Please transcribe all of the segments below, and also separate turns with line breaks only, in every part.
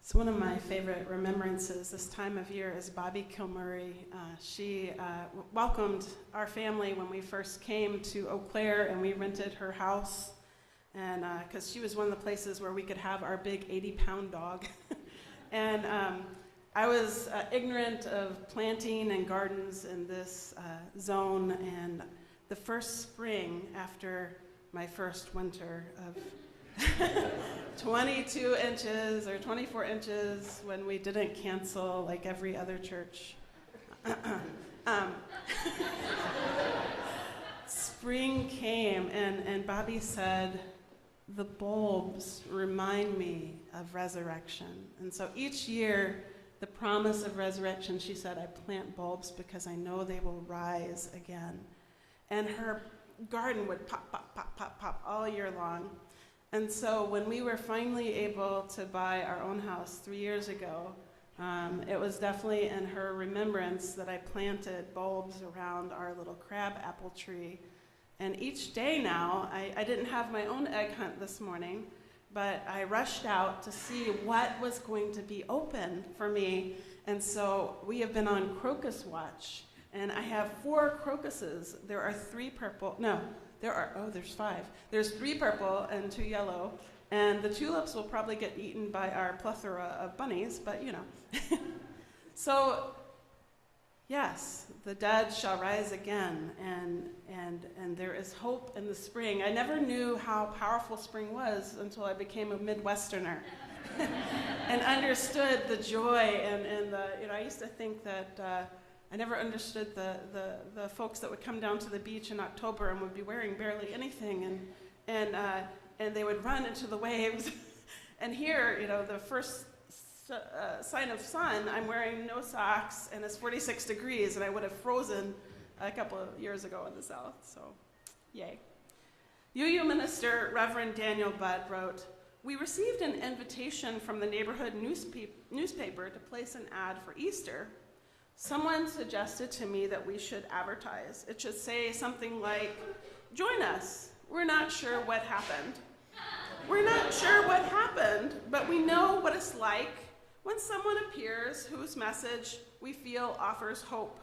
So one of my favorite remembrances this time of year is Bobby Kilmurray. She welcomed our family when we first came to Eau Claire, and we rented her house, and because she was one of the places where we could have our big 80-pound dog. And I was ignorant of planting and gardens in this zone, and the first spring after my first winter of 22 inches or 24 inches when we didn't cancel like every other church. Spring came, and Bobby said, the bulbs remind me of resurrection. And so each year, the promise of resurrection, she said, I plant bulbs because I know they will rise again. And her garden would pop, pop, pop, pop, pop all year long. And so when we were finally able to buy our own house 3 years ago, it was definitely in her remembrance that I planted bulbs around our little crab apple tree. And each day now, I didn't have my own egg hunt this morning, but I rushed out to see what was going to be open for me. And so we have been on crocus watch, and I have 4 crocuses. There are 3 purple, no. There's 5. There's 3 purple and 2 yellow, and the tulips will probably get eaten by our plethora of bunnies, but you know. So, yes, the dead shall rise again, and there is hope in the spring. I never knew how powerful spring was until I became a Midwesterner and understood the joy and the, I used to think that I never understood the folks that would come down to the beach in October and would be wearing barely anything, and they would run into the waves. And here, the first sign of sun, I'm wearing no socks, and it's 46 degrees, and I would have frozen a couple of years ago in the South, so yay. UU minister Reverend Daniel Budd wrote, we received an invitation from the neighborhood newspaper to place an ad for Easter. Someone suggested to me that we should advertise. It should say something like, join us. We're not sure what happened. We're not sure what happened, but we know what it's like when someone appears whose message we feel offers hope,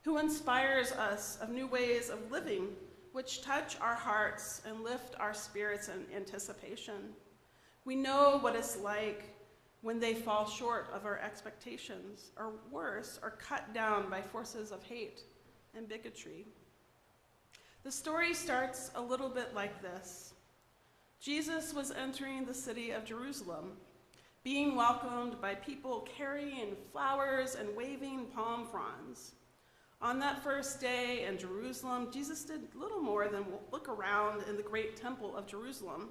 who inspires us of new ways of living, which touch our hearts and lift our spirits in anticipation. We know what it's like when they fall short of our expectations, or worse, are cut down by forces of hate and bigotry. The story starts a little bit like this. Jesus was entering the city of Jerusalem, being welcomed by people carrying flowers and waving palm fronds. On that first day in Jerusalem, Jesus did little more than look around in the great temple of Jerusalem.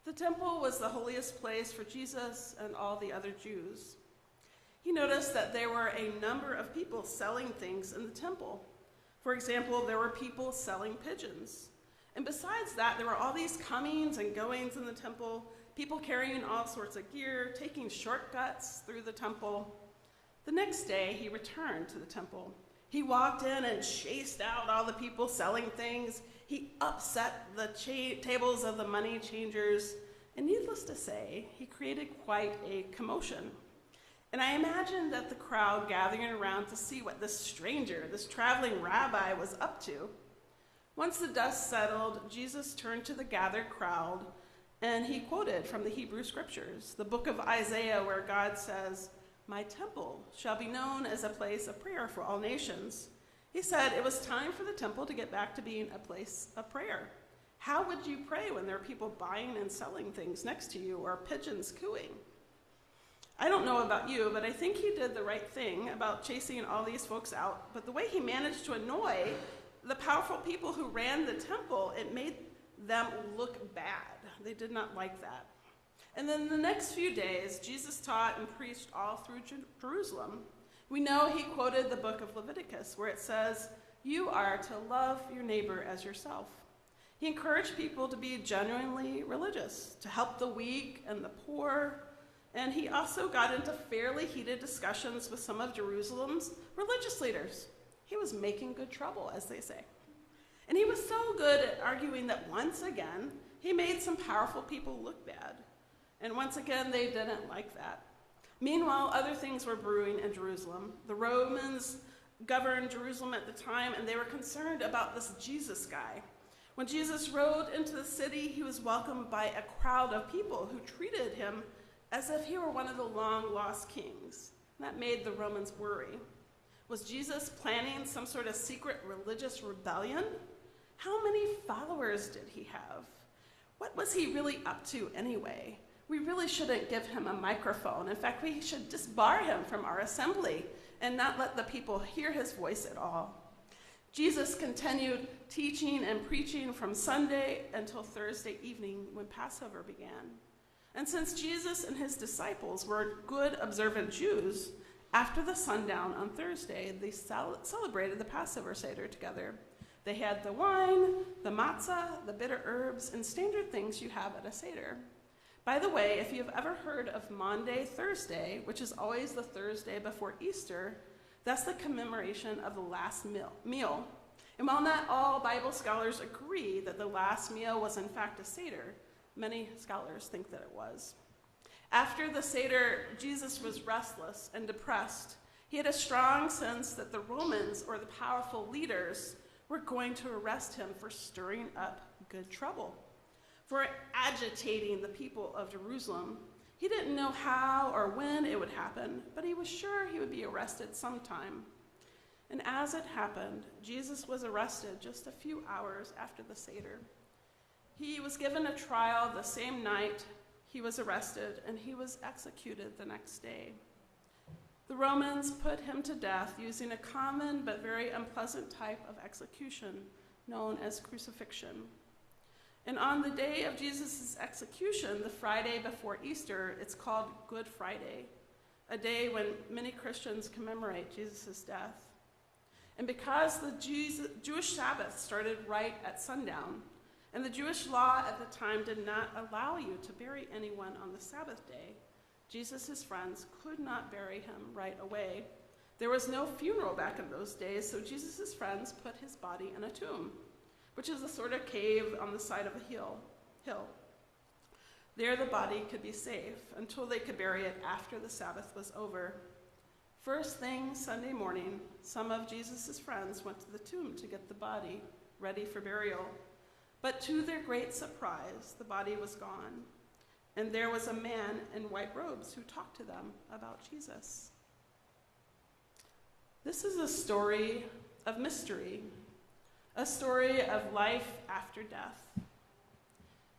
The temple was the holiest place for Jesus and all the other Jews. He noticed that there were a number of people selling things in the temple. For example, there were people selling pigeons. And besides that, there were all these comings and goings in the temple, people carrying all sorts of gear, taking shortcuts through the temple. The next day, he returned to the temple. He walked in and chased out all the people selling things. He upset the tables of the money changers, and needless to say, he created quite a commotion. And I imagine that the crowd gathering around to see what this stranger, this traveling rabbi, was up to. Once the dust settled, Jesus turned to the gathered crowd, and he quoted from the Hebrew Scriptures, the book of Isaiah, where God says, my temple shall be known as a place of prayer for all nations. He said it was time for the temple to get back to being a place of prayer. How would you pray when there are people buying and selling things next to you or pigeons cooing? I don't know about you, but I think he did the right thing about chasing all these folks out. But the way he managed to annoy the powerful people who ran the temple, it made them look bad. They did not like that. And then the next few days, Jesus taught and preached all through Jerusalem. We know he quoted the book of Leviticus, where it says, you are to love your neighbor as yourself. He encouraged people to be genuinely religious, to help the weak and the poor, and he also got into fairly heated discussions with some of Jerusalem's religious leaders. He was making good trouble, as they say. And he was so good at arguing that once again, he made some powerful people look bad. And once again, they didn't like that. Meanwhile, other things were brewing in Jerusalem. The Romans governed Jerusalem at the time, and they were concerned about this Jesus guy. When Jesus rode into the city, he was welcomed by a crowd of people who treated him as if he were one of the long-lost kings. And that made the Romans worry. Was Jesus planning some sort of secret religious rebellion? How many followers did he have? What was he really up to anyway? We really shouldn't give him a microphone. In fact, we should disbar him from our assembly and not let the people hear his voice at all. Jesus continued teaching and preaching from Sunday until Thursday evening when Passover began. And since Jesus and his disciples were good, observant Jews, after the sundown on Thursday, they celebrated the Passover Seder together. They had the wine, the matzah, the bitter herbs, and standard things you have at a Seder. By the way, if you've ever heard of Maundy Thursday, which is always the Thursday before Easter, that's the commemoration of the last meal. And while not all Bible scholars agree that the last meal was in fact a Seder, many scholars think that it was. After the Seder, Jesus was restless and depressed. He had a strong sense that the Romans, or the powerful leaders, were going to arrest him for stirring up good trouble, for agitating the people of Jerusalem. He didn't know how or when it would happen, but he was sure he would be arrested sometime. And as it happened, Jesus was arrested just a few hours after the Seder. He was given a trial the same night he was arrested, and he was executed the next day. The Romans put him to death using a common but very unpleasant type of execution known as crucifixion. And on the day of Jesus' execution, the Friday before Easter, it's called Good Friday, a day when many Christians commemorate Jesus' death. And because the Jewish Sabbath started right at sundown, and the Jewish law at the time did not allow you to bury anyone on the Sabbath day, Jesus' friends could not bury him right away. There was no funeral back in those days, so Jesus' friends put his body in a tomb, which is a sort of cave on the side of a hill. There the body could be safe until they could bury it after the Sabbath was over. First thing Sunday morning, some of Jesus' friends went to the tomb to get the body ready for burial. But to their great surprise, the body was gone, and there was a man in white robes who talked to them about Jesus. This is a story of mystery, a story of life after death.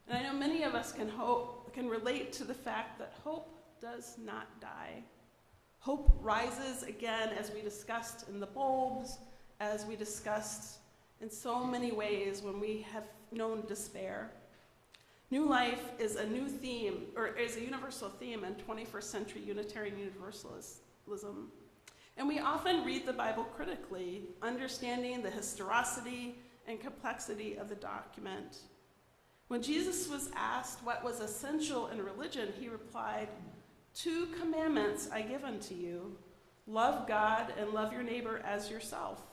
And I know many of us can relate to the fact that hope does not die. Hope rises again, as we discussed in the bulbs, as we discussed in so many ways when we have known despair. New life is a new theme, or is a universal theme in 21st century Unitarian Universalism. And we often read the Bible critically, understanding the historicity and complexity of the document. When Jesus was asked what was essential in religion, he replied, "2 commandments I give unto you, love God and love your neighbor as yourself."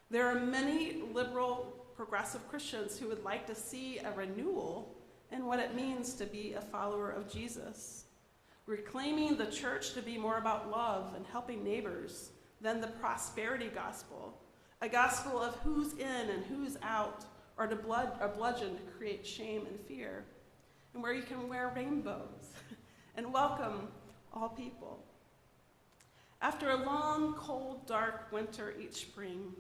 There are many liberal, progressive Christians who would like to see a renewal in what it means to be a follower of Jesus, reclaiming the church to be more about love and helping neighbors than the prosperity gospel, a gospel of who's in and who's out, or a bludgeon to create shame and fear, and where you can wear rainbows and welcome all people. After a long, cold, dark winter each spring,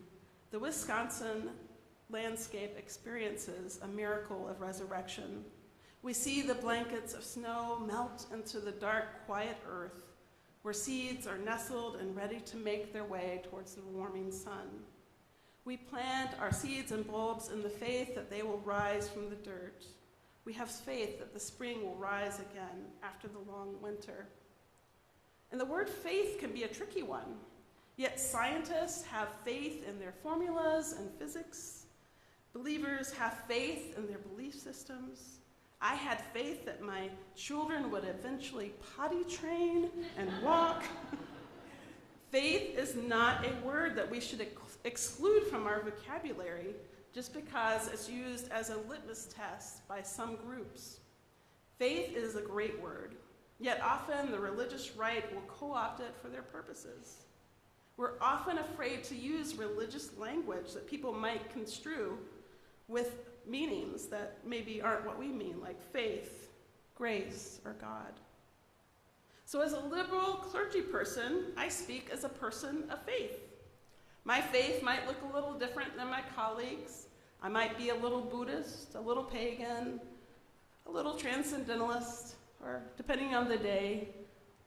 the Wisconsin landscape experiences a miracle of resurrection. We see the blankets of snow melt into the dark, quiet earth, where seeds are nestled and ready to make their way towards the warming sun. We plant our seeds and bulbs in the faith that they will rise from the dirt. We have faith that the spring will rise again after the long winter. And the word faith can be a tricky one. Yet scientists have faith in their formulas and physics. Believers have faith in their belief systems. I had faith that my children would eventually potty train and walk. Faith is not a word that we should exclude from our vocabulary just because it's used as a litmus test by some groups. Faith is a great word, Yet often the religious right will co-opt it for their purposes. We're often afraid to use religious language that people might construe with meanings that maybe aren't what we mean, like faith, grace, or God. So as a liberal clergy person, I speak as a person of faith. My faith might look a little different than my colleagues. I might be a little Buddhist, a little pagan, a little transcendentalist, or depending on the day,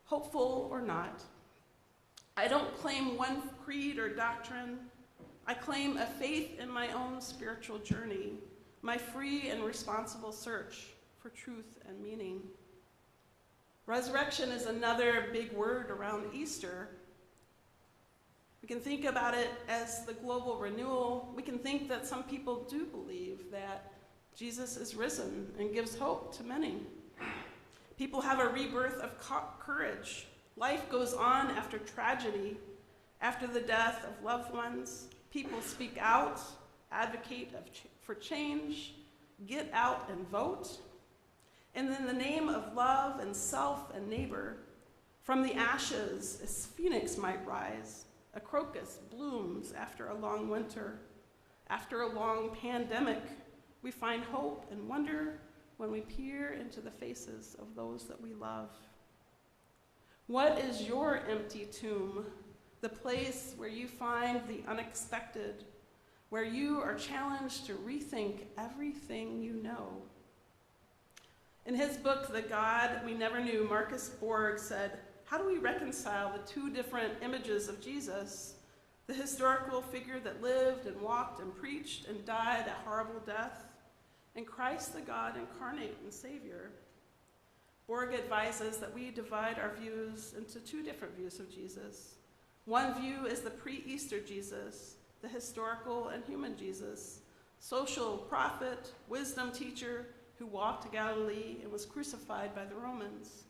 hopeful or not. I don't claim one creed or doctrine. I claim a faith in my own spiritual journey, my free and responsible search for truth and meaning. Resurrection is another big word around Easter. We can think about it as the global renewal. We can think that some people do believe that Jesus is risen and gives hope to many. People have a rebirth of courage. Life goes on after tragedy, after the death of loved ones. People speak out, advocate for change, get out and vote. And in the name of love and self and neighbor, from the ashes, a phoenix might rise. A crocus blooms after a long winter. After a long pandemic, we find hope and wonder when we peer into the faces of those that we love. What is your empty tomb? The place where you find the unexpected, where you are challenged to rethink everything you know. In his book, The God We Never Knew, Marcus Borg said, how do we reconcile the two different images of Jesus, the historical figure that lived and walked and preached and died a horrible death, and Christ the God incarnate and Savior? Borg advises that we divide our views into two different views of Jesus. One view is the pre-Easter Jesus, the historical and human Jesus, social prophet, wisdom teacher who walked Galilee and was crucified by the Romans.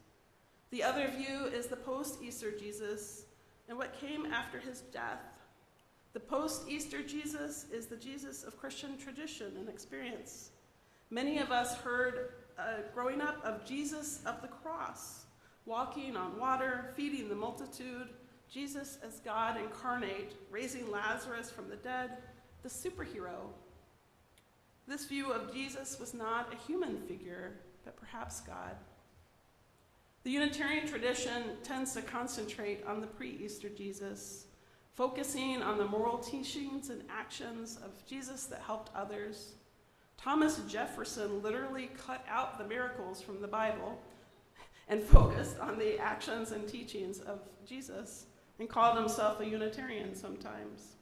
The other view is the post-Easter Jesus and what came after his death. The post-Easter Jesus is the Jesus of Christian tradition and experience. Many of us heard growing up of Jesus of the cross, walking on water, feeding the multitude, Jesus as God incarnate, raising Lazarus from the dead, the superhero. This view of Jesus was not a human figure, but perhaps God. The Unitarian tradition tends to concentrate on the pre-Easter Jesus, focusing on the moral teachings and actions of Jesus that helped others. Thomas Jefferson literally cut out the miracles from the Bible and focused on the actions and teachings of Jesus and called himself a Unitarian sometimes.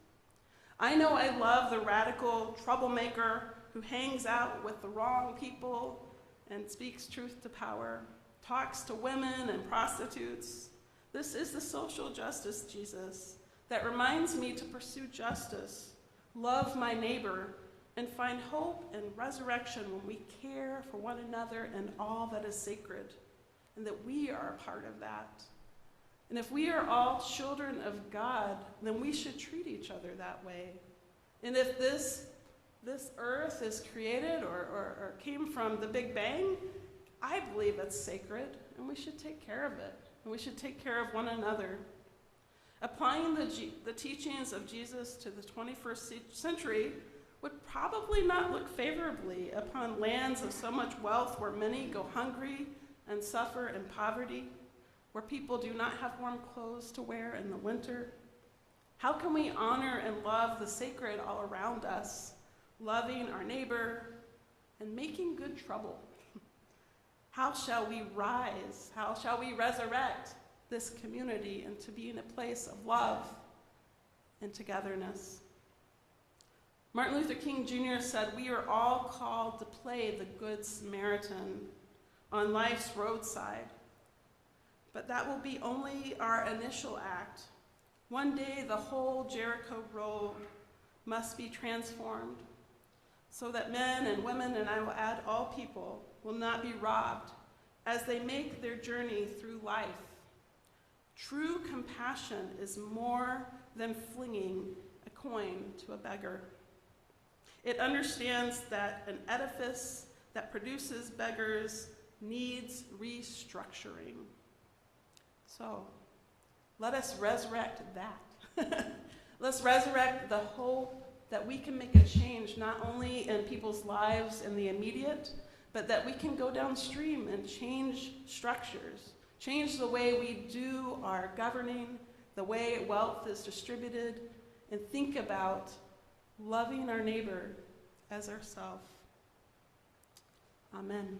I know I love the radical troublemaker who hangs out with the wrong people and speaks truth to power, talks to women and prostitutes. This is the social justice Jesus that reminds me to pursue justice, love my neighbor, and find hope and resurrection when we care for one another and all that is sacred, and that we are a part of that. And if we are all children of God, then we should treat each other that way. And if this earth is created or came from the Big Bang, I believe it's sacred, and we should take care of it, and we should take care of one another. Applying the teachings of Jesus to the 21st century would probably not look favorably upon lands of so much wealth where many go hungry and suffer in poverty, where people do not have warm clothes to wear in the winter. How can we honor and love the sacred all around us, loving our neighbor and making good trouble? How shall we rise? How shall we resurrect this community into being a place of love and togetherness? Martin Luther King Jr. said, we are all called to play the Good Samaritan on life's roadside, but that will be only our initial act. One day the whole Jericho road must be transformed so that men and women, and I will add all people, will not be robbed as they make their journey through life. True compassion is more than flinging a coin to a beggar. It understands that an edifice that produces beggars needs restructuring. So let us resurrect that. Let's resurrect the hope that we can make a change, not only in people's lives in the immediate, but that we can go downstream and change structures, change the way we do our governing, the way wealth is distributed, and think about loving our neighbor as ourselves. Amen.